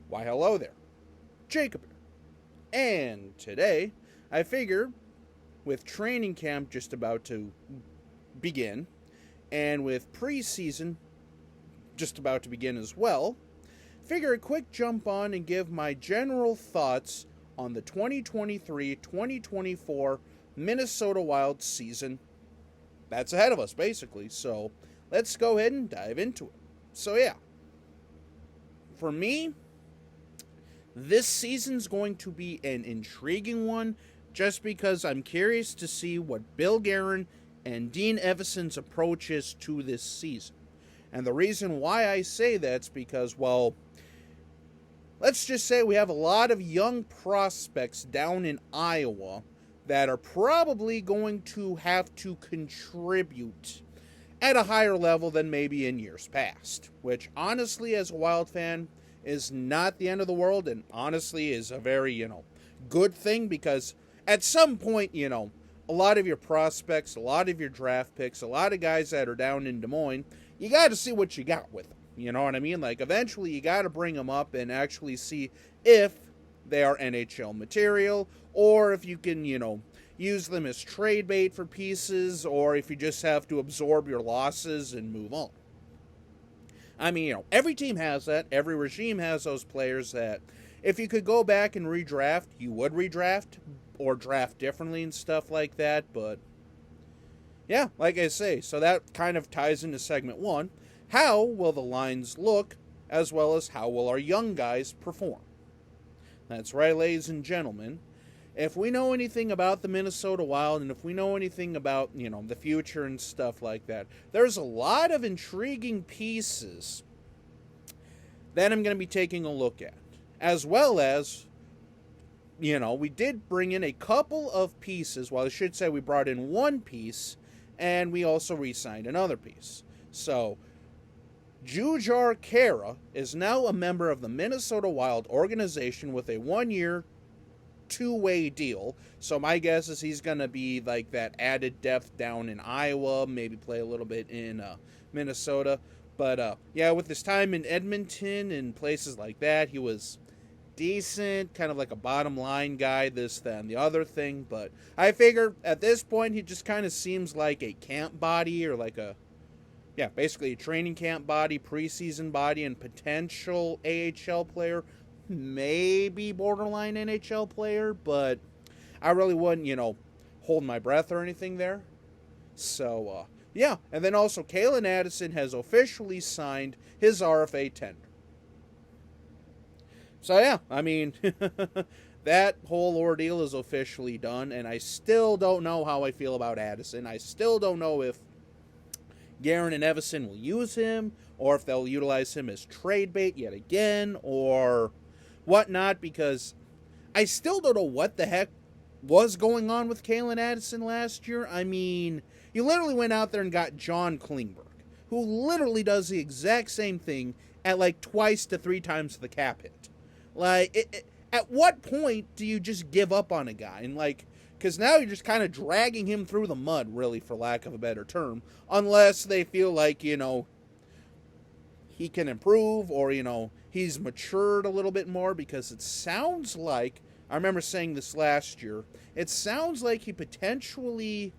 Why, hello there, Jacob here. And today, I figure with training camp just about to begin, and with preseason just about to begin as well, figure a quick jump on and give my general thoughts on the 2023-2024 Minnesota Wild season that's ahead of us, basically. So let's go ahead and dive into it. So yeah, for me, this season's going to be an intriguing one just because I'm curious to see what Bill Guerin and Dean Evason's approach is to this season. And the reason why I say that's because, well, let's just say we have a lot of young prospects down in Iowa that are probably going to have to contribute at a higher level than maybe in years past, which honestly, as a Wild fan, is not the end of the world, and honestly is a very, good thing, because at some point, a lot of your prospects, a lot of your draft picks, a lot of guys that are down in Des Moines, you got to see what you got with them. You know what I mean? Like, eventually you got to bring them up and actually see if they are NHL material, or if you can, use them as trade bait for pieces, or if you just have to absorb your losses and move on. I mean, every team has that. Every regime has those players that if you could go back and redraft, you would redraft or draft differently and stuff like that. But yeah, like I say, so that kind of ties into segment one. How will the lines look, as well as how will our young guys perform? That's right, ladies and gentlemen. If we know anything about the Minnesota Wild, and if we know anything about, the future and stuff like that, there's a lot of intriguing pieces that I'm going to be taking a look at. As well as, we did bring in a couple of pieces. Well, I should say we brought in one piece, and we also re-signed another piece. So, Jujhar Khaira is now a member of the Minnesota Wild organization with a 1-year, two-way deal. So my guess is he's going to be like that added depth down in Iowa, maybe play a little bit in Minnesota. But yeah, with his time in Edmonton and places like that, he was decent, kind of like a bottom line guy, this, that, and the other thing. But I figure at this point, he just kind of seems like a camp body, or like basically a training camp body, preseason body, and potential AHL player. Maybe borderline NHL player, but I really wouldn't, hold my breath or anything there. So, yeah. And then also, Calen Addison has officially signed his RFA tender. So, yeah, I mean, that whole ordeal is officially done, and I still don't know how I feel about Addison. I still don't know if Guerin and Evason will use him, or if they'll utilize him as trade bait yet again, or whatnot, because I still don't know what the heck was going on with Calen Addison last year. I mean, you literally went out there and got John Klingberg, who literally does the exact same thing at like twice to three times the cap hit. Like, at what point do you just give up on a guy? And like, because now you're just kind of dragging him through the mud, really, for lack of a better term, unless they feel like, he can improve, or, he's matured a little bit more, because it sounds like, I remember saying this last year, it sounds like he potentially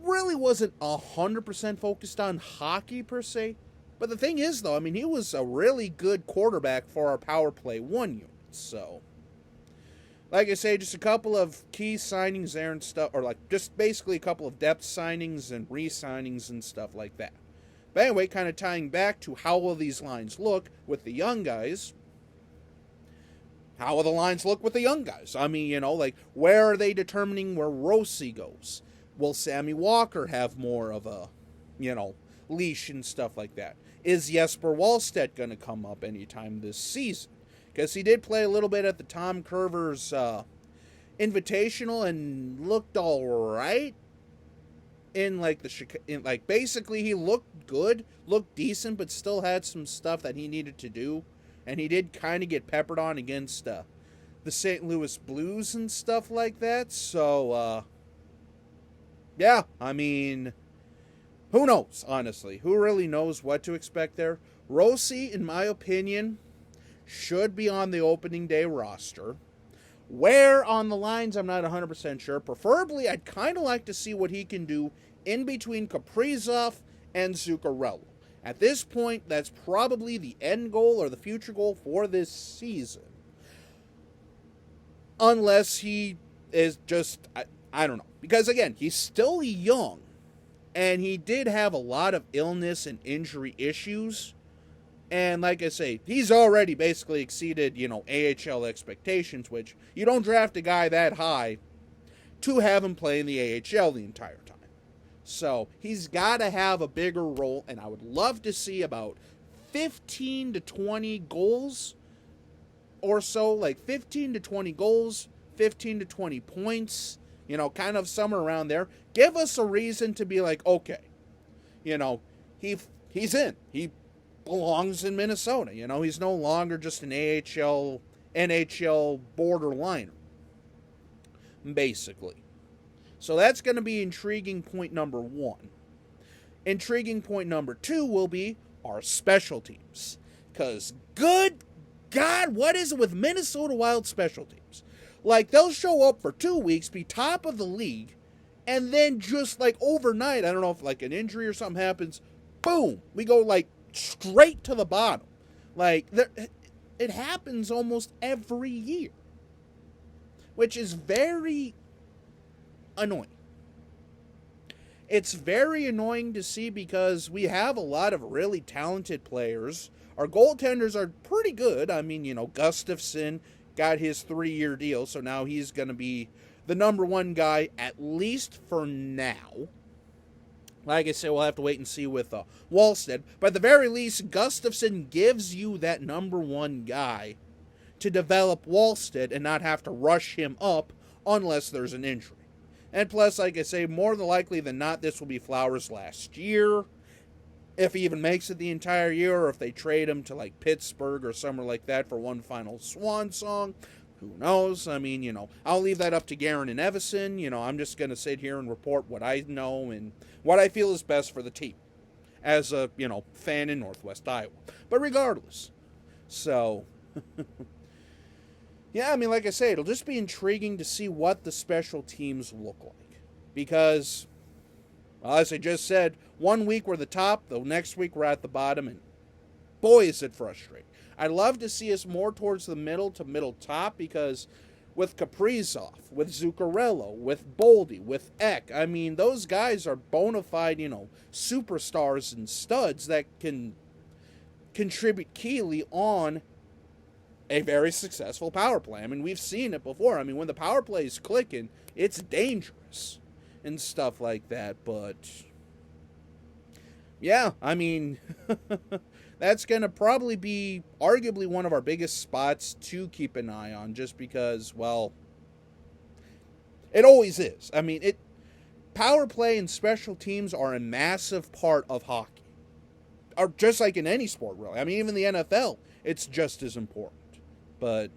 really wasn't 100% focused on hockey per se. But the thing is, though, I mean, he was a really good quarterback for our power play 1 unit. So, like I say, just a couple of key signings there and stuff, or like just basically a couple of depth signings and re-signings and stuff like that. But anyway, kind of tying back to how will these lines look with the young guys. How will the lines look with the young guys? I mean, like, where are they determining where Rossi goes? Will Sammy Walker have more of a, leash and stuff like that? Is Jesper Wallstedt going to come up anytime this season? Because he did play a little bit at the Tom Curver's Invitational and looked all right. Basically he looked good, looked decent, but still had some stuff that he needed to do. And he did kind of get peppered on against the St. Louis Blues and stuff like that. So, yeah, I mean, who knows, honestly? Who really knows what to expect there? Rossi, in my opinion, should be on the opening day roster. Where on the lines, I'm not 100% sure. Preferably, I'd kind of like to see what he can do in between Kaprizov and Zuccarello. At this point, that's probably the end goal or the future goal for this season. Unless he is just, I don't know. Because again, he's still young. And he did have a lot of illness and injury issues. And like I say, he's already basically exceeded, AHL expectations, which you don't draft a guy that high to have him play in the AHL the entire time. So he's got to have a bigger role, and I would love to see about 15 to 20 goals or so, like 15 to 20 goals, 15 to 20 points, kind of somewhere around there. Give us a reason to be like, okay, he's in. He belongs in Minnesota. He's no longer just an NHL, NHL borderliner, basically. So that's going to be intriguing point number one. Intriguing point number two will be our special teams. Because good God, what is it with Minnesota Wild special teams? Like, they'll show up for 2 weeks, be top of the league, and then just like overnight, I don't know if like an injury or something happens, boom, we go like straight to the bottom. Like, it happens almost every year, which is very annoying. It's very annoying to see because we have a lot of really talented players. Our goaltenders are pretty good. I mean, Gustafsson got his 3-year deal, so now he's going to be the number one guy, at least for now. Like I said, we'll have to wait and see with Wallstedt. But at the very least, Gustafsson gives you that number one guy to develop Wallstedt and not have to rush him up unless there's an injury. And plus, like I say, more than likely than not, this will be Flowers' last year. If he even makes it the entire year, or if they trade him to like Pittsburgh or somewhere like that for one final swan song, who knows? I mean, I'll leave that up to Guerin and Evason. I'm just going to sit here and report what I know and what I feel is best for the team as a, fan in Northwest Iowa. But regardless, so, yeah, I mean, like I say, it'll just be intriguing to see what the special teams look like. Because, well, as I just said, 1 week we're the top, the next week we're at the bottom, and boy, is it frustrating. I'd love to see us more towards the middle to middle top, because with Kaprizov, with Zuccarello, with Boldy, with Ek, I mean, those guys are bona fide, superstars and studs that can contribute keyly on a very successful power play. I mean, we've seen it before. I mean, when the power play is clicking, it's dangerous and stuff like that, but yeah, I mean, that's going to probably be arguably one of our biggest spots to keep an eye on, just because, well, it always is. I mean, power play and special teams are a massive part of hockey, or just like in any sport, really. I mean, even the NFL, it's just as important. But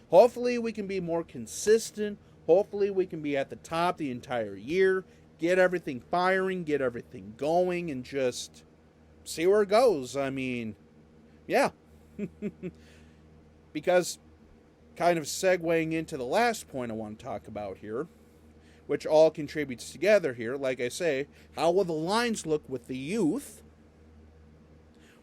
hopefully we can be more consistent. Hopefully we can be at the top the entire year, get everything firing, get everything going, and just see where it goes. I mean, yeah. Because, kind of segueing into the last point I want to talk about here, which all contributes together here, like I say, how will the lines look with the youth?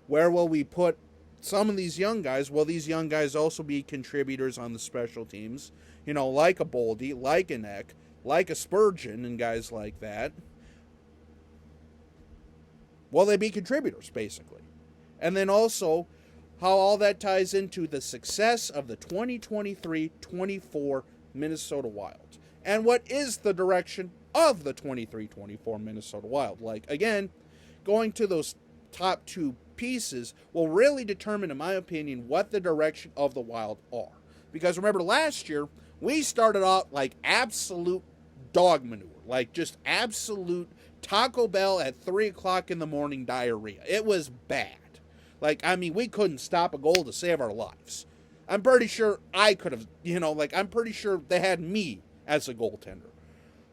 Where will we put some of these young guys? Will these young guys also be contributors on the special teams? Like a Boldy, like an Ek, like a Spurgeon, and guys like that. Will they be contributors, basically? And then also, how all that ties into the success of the 2023-24 Minnesota Wild. And what is the direction of the 23-24 Minnesota Wild? Like, again, going to those top two pieces will really determine, in my opinion, what the direction of the Wild are. Because remember, last year, we started out like absolute dog manure. Like just absolute Taco Bell at 3 o'clock in the morning diarrhea. It was bad. Like, I mean, we couldn't stop a goal to save our lives. I'm pretty sure I could have, I'm pretty sure they had me as a goaltender.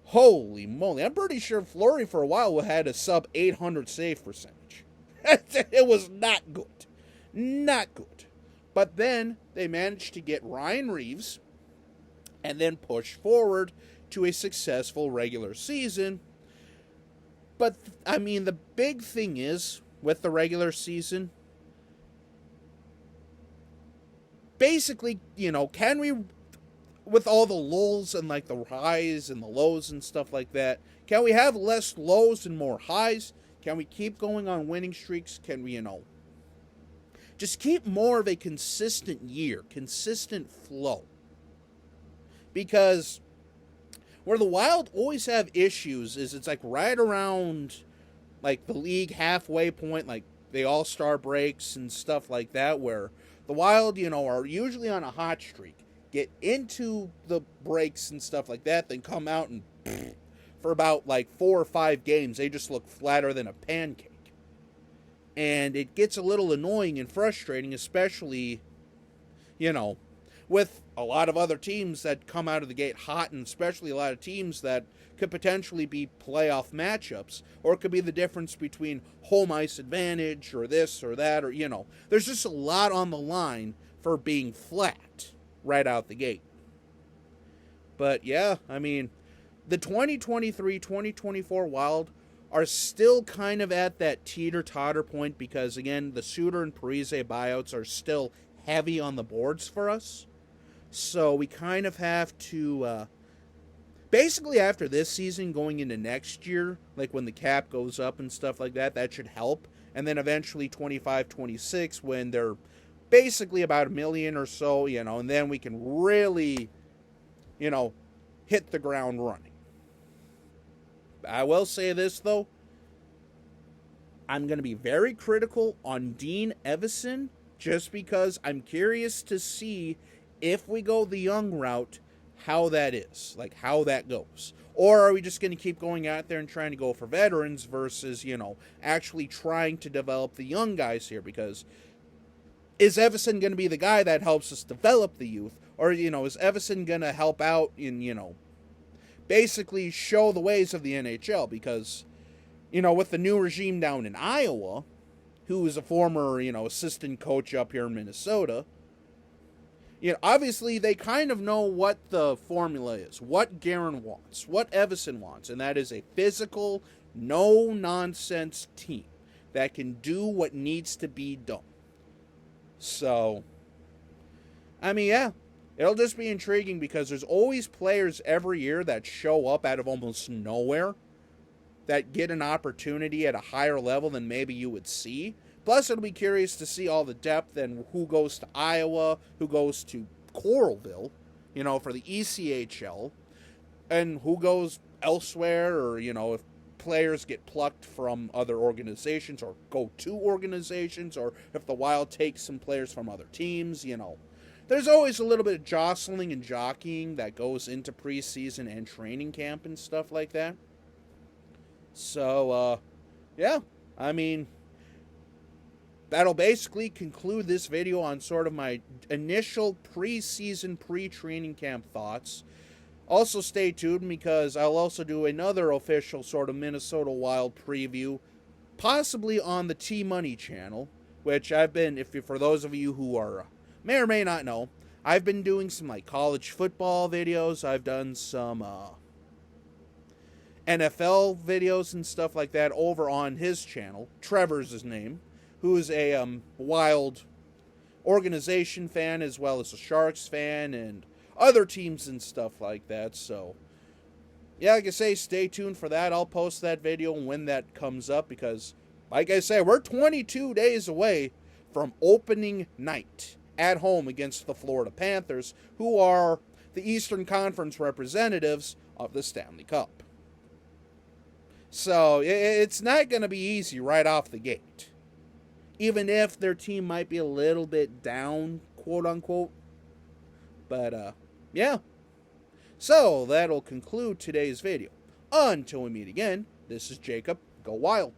Holy moly. I'm pretty sure Fleury for a while had a sub 800 save percentage. It was not good. Not good. But then they managed to get Ryan Reaves and then push forward to a successful regular season. But, I mean, the big thing is, with the regular season, basically, can we, with all the lulls and, like, the highs and the lows and stuff like that, can we have less lows and more highs? Can we keep going on winning streaks? Can we, just keep more of a consistent year, consistent flow? Because where the Wild always have issues is it's like right around like the league halfway point, like the All-Star breaks and stuff like that, where the Wild, are usually on a hot streak, get into the breaks and stuff like that, then come out and for about like 4 or 5 games, they just look flatter than a pancake. And it gets a little annoying and frustrating, especially, with a lot of other teams that come out of the gate hot, and especially a lot of teams that could potentially be playoff matchups, or it could be the difference between home ice advantage or this or that, or, there's just a lot on the line for being flat right out the gate. But yeah, I mean, the 2023-2024 Wild are still kind of at that teeter-totter point because, again, the Suter and Parise buyouts are still heavy on the boards for us. So we kind of have to, basically after this season going into next year, like when the cap goes up and stuff like that, that should help. And then eventually 25-26 when they're basically about $1 million or so, and then we can really, hit the ground running. I will say this, though. I'm going to be very critical on Dean Evason just because I'm curious to see if we go the young route, how that is, like how that goes. Or are we just going to keep going out there and trying to go for veterans versus, actually trying to develop the young guys here? Because is Evason going to be the guy that helps us develop the youth? Or, is Evason going to help out in, basically show the ways of the NHL? Because, with the new regime down in Iowa, who is a former, assistant coach up here in Minnesota, obviously they kind of know what the formula is, what Guerin wants, what Evason wants, and that is a physical, no-nonsense team that can do what needs to be done. So, I mean, yeah, it'll just be intriguing because there's always players every year that show up out of almost nowhere that get an opportunity at a higher level than maybe you would see. Plus, it'll be curious to see all the depth and who goes to Iowa, who goes to Coralville, for the ECHL, and who goes elsewhere, or, if players get plucked from other organizations or go to organizations, or if the Wild takes some players from other teams, There's always a little bit of jostling and jockeying that goes into preseason and training camp and stuff like that. So, yeah, I mean, that'll basically conclude this video on sort of my initial preseason, pre-training camp thoughts. Also stay tuned because I'll also do another official sort of Minnesota Wild preview, possibly on the T-Money channel, which I've been, for those of you who are may or may not know, I've been doing some like college football videos. I've done some NFL videos and stuff like that over on his channel. Trevor's his name, who is a Wild organization fan as well as a Sharks fan and other teams and stuff like that. So, yeah, like I say, stay tuned for that. I'll post that video when that comes up because, like I say, we're 22 days away from opening night at home against the Florida Panthers, who are the Eastern Conference representatives of the Stanley Cup. So, it's not going to be easy right off the gate. Even if their team might be a little bit down, quote-unquote. But, yeah. So, that'll conclude today's video. Until we meet again, this is Jacob. Go Wild.